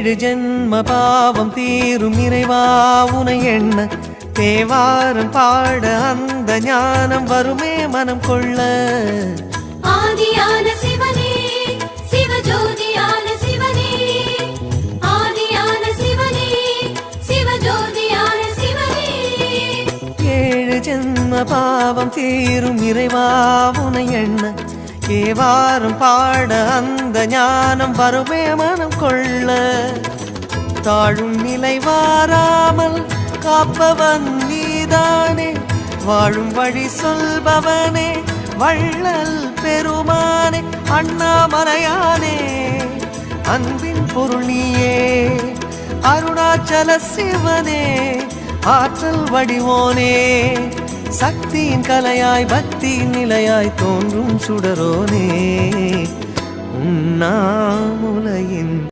ஏழு ஜென்ம பாவம் தீரும் இறைவா உனை எண்ண தேவாரம் பாட அந்த ஞானம் வருமே மனம் கொள்ள. ஆதியான சிவனே சிவஜோதியான சிவனே ஆதியான சிவனே சிவஜோதியான சிவனே. ஏழு ஜென்ம பாவம் தீரும் இறைவா உனை எண்ண தேவாரம் பாட அந்த ஞானம் வருமே மனம் கொள்ள. தாழும் நிலை வாராமல் காப்பவன் நீதானே, வாழும் வழி சொல்பவனே வள்ளல் பெருமானே. அண்ணாமலையானே அன்பின் பொருள் நீயே, அருணாச்சல சிவனே ஆற்றல் வடிவோனே. சக்தியின் கலையாய் பக்தியின் நிலையாய் தோன்றும் சுடரோனே. உண்ணாமுலையின்